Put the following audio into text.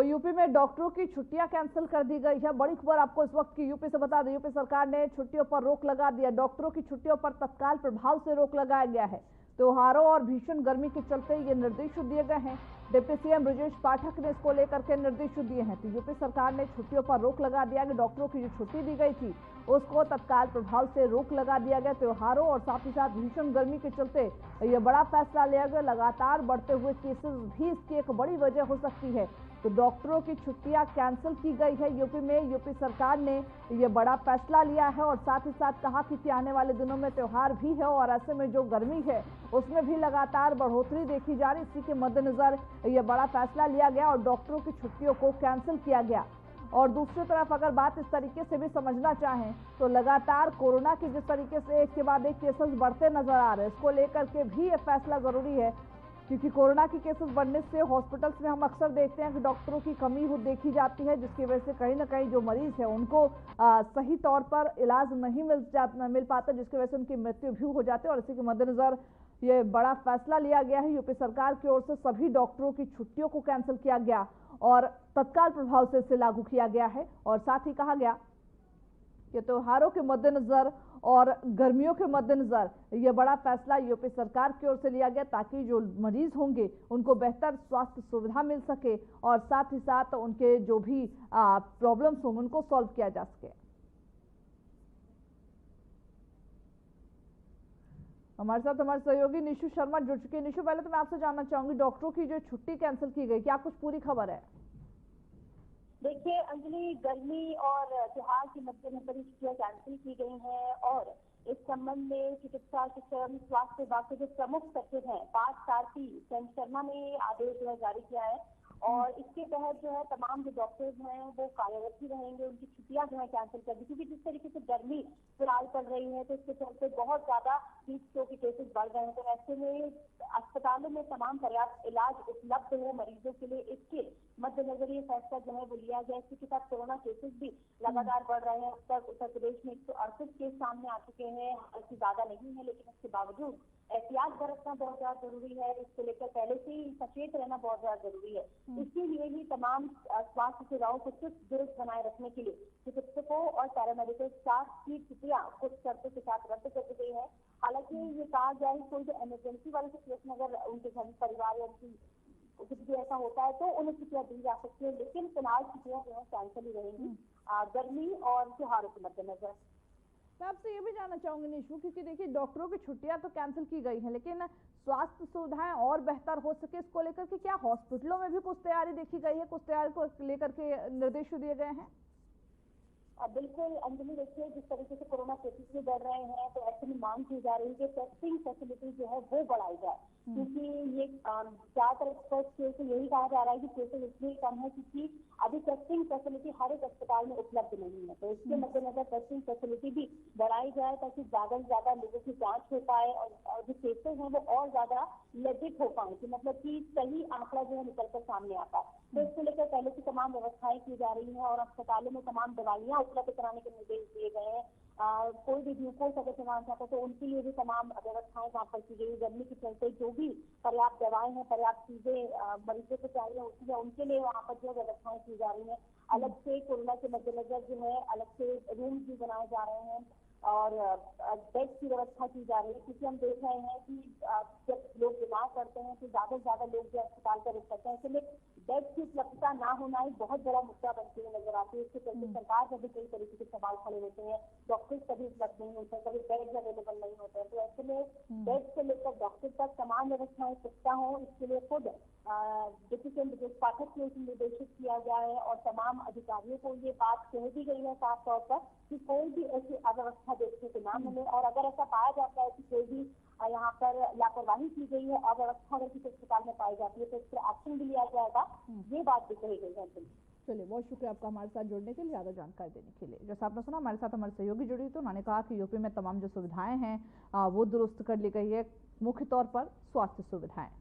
वो यूपी में डॉक्टरों की छुट्टियां कैंसिल कर दी गई है। बड़ी खबर आपको इस वक्त की यूपी से बता दें, यूपी सरकार ने छुट्टियों पर रोक लगा दिया। डॉक्टरों की छुट्टियों पर तत्काल प्रभाव से रोक लगाया गया है। त्योहारों और भीषण गर्मी के चलते ये निर्देश दिए गए हैं। डिप्टी सीएम ब्रजेश पाठक ने इसको लेकर के निर्देश दिए हैं। तो यूपी सरकार ने छुट्टियों पर रोक लगा दिया कि डॉक्टरों की जो छुट्टी दी गई थी उसको तत्काल प्रभाव से रोक लगा दिया गया। त्योहारों और साथ ही साथ भीषण गर्मी के चलते ये बड़ा फैसला लिया गया। लगातार बढ़ते हुए केसेस भी इसकी एक बड़ी वजह हो सकती है। तो डॉक्टरों की छुट्टियां कैंसिल की गई है यूपी में। यूपी सरकार ने ये बड़ा फैसला लिया है और साथ ही साथ कहा कि आने वाले दिनों में त्योहार भी है और ऐसे में जो गर्मी है उसमें भी लगातार बढ़ोतरी देखी जा रही। इसी के मद्देनजर ये बड़ा फैसला लिया गया और डॉक्टरों की छुट्टियों को कैंसिल किया गया। और दूसरी तरफ अगर बात इस तरीके से भी समझना चाहें तो लगातार कोरोना की जिस तरीके से एक के बाद एक केसेस बढ़ते नजर आ रहे हैं, इसको लेकर के भी ये फैसला जरूरी है, क्योंकि कोरोना की केसेस बढ़ने से हॉस्पिटल्स में हम अक्सर देखते हैं कि डॉक्टरों की कमी हो देखी जाती है, जिसकी वजह से कहीं ना कहीं जो मरीज है उनको सही तौर पर इलाज नहीं मिल पाता, जिसकी वजह से उनकी मृत्यु भी हो जाती है। और इसी के मद्देनजर ये बड़ा फैसला लिया गया है। यूपी सरकार की ओर से सभी डॉक्टरों की छुट्टियों को कैंसिल किया गया और तत्काल प्रभाव से इसे लागू किया गया है। और साथ ही कहा गया कि त्योहारों के मद्देनजर और गर्मियों के मद्देनजर ये बड़ा फैसला यूपी सरकार की ओर से लिया गया, ताकि जो मरीज होंगे उनको बेहतर स्वास्थ्य सुविधा मिल सके और साथ ही साथ उनके जो भी प्रॉब्लम्स होंगे उनको सॉल्व किया जा सके। हमारे साथ हमारे सहयोगी निशु शर्मा जुड़ चुके हैं। निशु, पहले तो मैं आपसे जानना चाहूंगी, डॉक्टरों की जो छुट्टी कैंसिल की गई, क्या कुछ पूरी खबर है? देखिए अंजलि, गर्मी और त्योहार के मद्देनजर छुट्टियां कैंसिल की गई हैं और इस संबंध में चिकित्सा शिक्षण स्वास्थ्य विभाग के जो प्रमुख सचिव हैं पार्थ सारथी शर्मा ने आदेश जो है जारी किया है और इसके तहत जो है तमाम जो डॉक्टर्स हैं वो कार्यरत ही रहेंगे। उनकी छुट्टियां जो है कैंसिल कर दी, क्योंकि जिस तरीके से गर्मी फिलहाल पड़ रही है तो इसके चलते बहुत ज्यादा हीट स्ट्रोक के केसेस बढ़ रहे हैं। तो ऐसे में अस्पतालों में तमाम पर्याप्त इलाज उपलब्ध हो मरीजों के लिए, इसके मद्देनजर ये फैसला जो है वो लिया गया। इसी के साथ कोरोना केसेस भी लगातार बढ़ रहे हैं। उत्तर प्रदेश में 168 केस सामने आ चुके हैं, हालांकि ज्यादा नहीं है लेकिन इसके बावजूद एहतियात बरतना बहुत ज्यादा जरूरी है। इसको लेकर पहले से ही सचेत रहना बहुत ज्यादा जरूरी है। इसके लिए ही तमाम स्वास्थ्य सेवाओं को चुस्त दुरुस्त बनाए रखने के लिए चिकित्सकों और पैरामेडिकल स्टाफ की छुट्टियां कुछ शर्तों के साथ रद्द कर दी गई है। हालांकि ये कहा गया है कोई जो इमरजेंसी वाली सिचुएशन अगर उनके घर परिवार या उनकी कुछ भी ऐसा होता है तो उन्हें छुट्टियां दी जा सकती है, लेकिन फिलहाल छुट्टियां जो है कैंसिल ही रहेंगी गर्मी और त्योहारों के मद्देनजर। मैं आपसे ये भी जानना चाहूंगी निशु, क्योंकि देखिए डॉक्टरों की छुट्टियां तो कैंसिल की गई हैं, लेकिन स्वास्थ्य सुविधाएं और बेहतर हो सके इसको लेकर के क्या हॉस्पिटलों में भी कुछ तैयारी देखी गई है, कुछ तैयारी को लेकर के निर्देश दिए गए हैं? बिल्कुल अंजलि, देखिए जिस तरीके से कोरोना केसेस भी बढ़ रहे हैं तो ऐसे में मांग की जा रही है कि टेस्टिंग फैसिलिटी जो है वो बढ़ाई जाए, क्योंकि ये ज्यादातर एक्सपर्ट्स से यही कहा जा रहा है कि केसेस इसलिए कम है क्योंकि अभी टेस्टिंग फैसिलिटी हर एक अस्पताल में उपलब्ध नहीं है। तो इसके मद्देनजर टेस्टिंग फैसिलिटी भी बढ़ाई जाए ताकि ज्यादा से ज्यादा लोगों की जांच हो पाए और जो केसेस हैं वो और ज्यादा लेजिट हो पाए, कि मतलब कि सही आंकड़ा जो है निकलकर सामने आता है। तो इसको लेकर पहले से तमाम व्यवस्थाएं की जा रही हैं और अस्पतालों में तमाम दवाइयां उपलब्ध कराने के निर्देश दिए गए हैं। कोई भी ग्लूकोज अगर चलाना चाहता है तो उनके लिए भी तमाम व्यवस्थाएं वहाँ पर की गई। गर्मी के चलते जो भी पर्याप्त दवाएं हैं, पर्याप्त चीजें मरीजों को चाहिए होती है, उनके लिए वहाँ पर जो व्यवस्थाएं की जा रही है। अलग से कोरोना के मद्देनजर जो है अलग से रूम भी बनाए जा रहे हैं और बेड की व्यवस्था की जा रही है, क्योंकि हम देख रहे हैं कि जब लोग बीमार पड़ते हैं तो ज्यादा से ज्यादा लोग जो अस्पताल का रुख करते हैं, इसलिए बेड की उपलब्धता ना होना एक बहुत बड़ा मुद्दा बनती हुई नजर आती है। इसके चलते सरकार पर भी कई तरीके के सवाल खड़े होते हैं, डॉक्टर्स कभी उपलब्ध नहीं होते हैं, कभी बेड अवेलेबल नहीं होते हैं। तो ऐसे में बेड से लेकर डॉक्टर तक तमाम व्यवस्थाएं पुख्ता हों, इसके लिए खुद डिप्टी सीएम ब्रजेश पाठक को निर्देशित किया गया है और तमाम अधिकारियों को ये बात कह दी गई है साफ तौर पर कि कोई भी ऐसी अव्यवस्था देखने को ना मिले और अगर ऐसा पाया जाता है कि कोई भी यहाँ पर लापरवाही की गई है, अव्यवस्था अगर किसी अस्पताल में पाई जाती है तो इस पर एक्शन भी लिया जाएगा, ये बात भी कही गई है। चलिए, बहुत शुक्रिया आपका हमारे साथ जुड़ने के लिए, ज्यादा जानकारी देने के लिए। जैसा आपने सुना, हमारे साथ हमारे सहयोगी जुड़ी तो उन्होंने कहा कि यूपी में तमाम जो सुविधाएं हैं वो दुरुस्त कर ली गई है, मुख्य तौर पर स्वास्थ्य सुविधाएं।